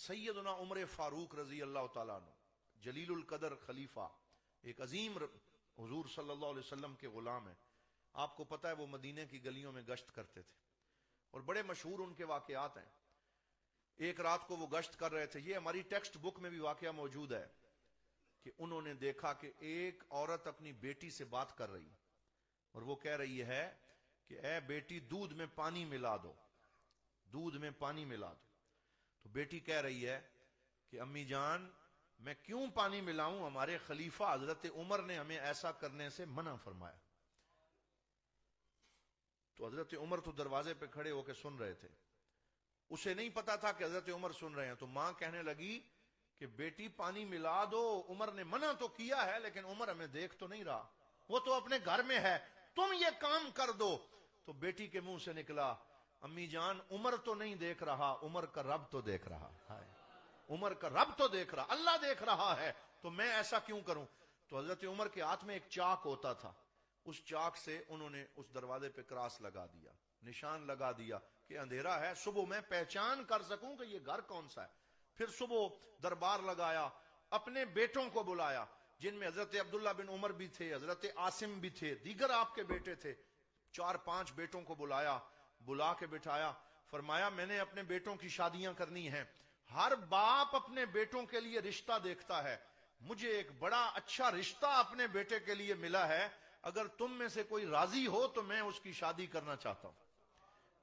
سیدنا عمر فاروق رضی اللہ تعالیٰ عنہ جلیل القدر خلیفہ، ایک عظیم حضور صلی اللہ علیہ وسلم کے غلام ہیں. آپ کو پتہ ہے وہ مدینہ کی گلیوں میں گشت کرتے تھے اور بڑے مشہور ان کے واقعات ہیں. ایک رات کو وہ گشت کر رہے تھے، یہ ہماری ٹیکسٹ بک میں بھی واقعہ موجود ہے کہ انہوں نے دیکھا کہ ایک عورت اپنی بیٹی سے بات کر رہی اور وہ کہہ رہی ہے کہ اے بیٹی دودھ میں پانی ملا دو، دودھ میں پانی ملا دو. تو بیٹی کہہ رہی ہے کہ امی جان میں کیوں پانی ملاؤں، ہمارے خلیفہ حضرت عمر نے ہمیں ایسا کرنے سے منع فرمایا. تو حضرت عمر تو دروازے پہ کھڑے ہو کے سن رہے تھے، اسے نہیں پتا تھا کہ حضرت عمر سن رہے ہیں. تو ماں کہنے لگی کہ بیٹی پانی ملا دو، عمر نے منع تو کیا ہے لیکن عمر ہمیں دیکھ تو نہیں رہا، وہ تو اپنے گھر میں ہے، تم یہ کام کر دو. تو بیٹی کے منہ سے نکلا امی جان عمر تو نہیں دیکھ رہا، عمر کا رب تو دیکھ رہا ہے، عمر کا رب تو دیکھ رہا، اللہ دیکھ رہا ہے، تو میں ایسا کیوں کروں. تو حضرت عمر کے ہاتھ میں ایک چاک ہوتا تھا، اس چاک سے انہوں نے اس دروازے پہ کراس لگا دیا، نشان لگا دیا کہ اندھیرا ہے، صبح میں پہچان کر سکوں کہ یہ گھر کون سا ہے. پھر صبح دربار لگایا، اپنے بیٹوں کو بلایا جن میں حضرت عبداللہ بن عمر بھی تھے، حضرت عاصم بھی تھے، دیگر آپ کے بیٹے تھے. 4-5 بیٹوں کو بلایا، بلا کے بٹھایا، فرمایا میں نے اپنے بیٹوں کی شادیاں کرنی ہیں. ہر باپ اپنے بیٹوں کے لیے رشتہ دیکھتا ہے، مجھے ایک بڑا اچھا رشتہ اپنے بیٹے کے لیے ملا ہے، اگر تم میں سے کوئی راضی ہو تو میں اس کی شادی کرنا چاہتا ہوں.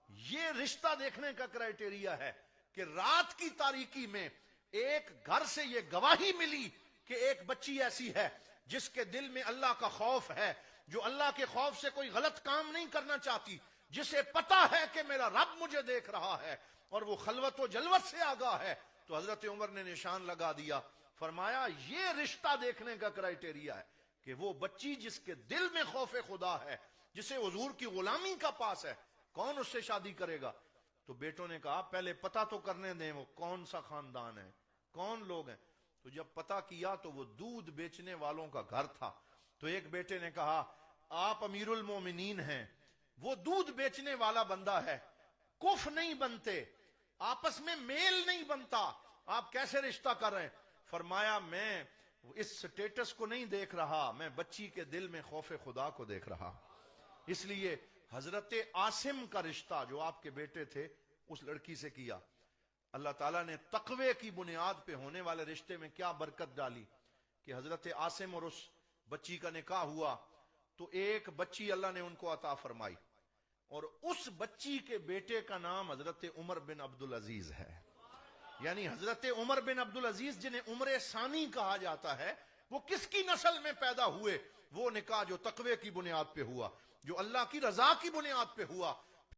یہ رشتہ دیکھنے کا کرائٹیریا ہے کہ رات کی تاریکی میں ایک گھر سے یہ گواہی ملی کہ ایک بچی ایسی ہے جس کے دل میں اللہ کا خوف ہے، جو اللہ کے خوف سے کوئی غلط کام نہیں کرنا چاہتی، جسے پتا ہے کہ میرا رب مجھے دیکھ رہا ہے اور وہ خلوت و جلوت سے آگاہ ہے. تو حضرت عمر نے نشان لگا دیا، فرمایا یہ رشتہ دیکھنے کا کرائٹیریا ہے کہ وہ بچی جس کے دل میں خوف خدا ہے، جسے حضور کی غلامی کا پاس ہے، کون اس سے شادی کرے گا. تو بیٹوں نے کہا پہلے پتہ تو کرنے دیں وہ کون سا خاندان ہے، کون لوگ ہیں. تو جب پتہ کیا تو وہ دودھ بیچنے والوں کا گھر تھا. تو ایک بیٹے نے کہا آپ امیر المومنین ہیں، وہ دودھ بیچنے والا بندہ ہے، کف نہیں بنتے، آپس میں میل نہیں بنتا، آپ کیسے رشتہ کر رہے ہیں. فرمایا میں اس سٹیٹس کو نہیں دیکھ رہا، میں بچی کے دل میں خوف خدا کو دیکھ رہا. اس لیے حضرت عاصم کا رشتہ جو آپ کے بیٹے تھے اس لڑکی سے کیا. اللہ تعالیٰ نے تقوی کی بنیاد پہ ہونے والے رشتے میں کیا برکت ڈالی کہ حضرت عاصم اور اس بچی کا نکاح ہوا تو ایک بچی اللہ نے ان کو عطا فرمائی، اور اس بچی کے بیٹے کا نام حضرت عمر بن عبدالعزیز ہے. یعنی حضرت عمر بن عبدالعزیز جنہیں عمر ثانی کہا جاتا ہے، وہ کس کی نسل میں پیدا ہوئے؟ وہ نکاح جو تقوی کی بنیاد پہ ہوا، جو اللہ کی رضا کی بنیاد پہ ہوا.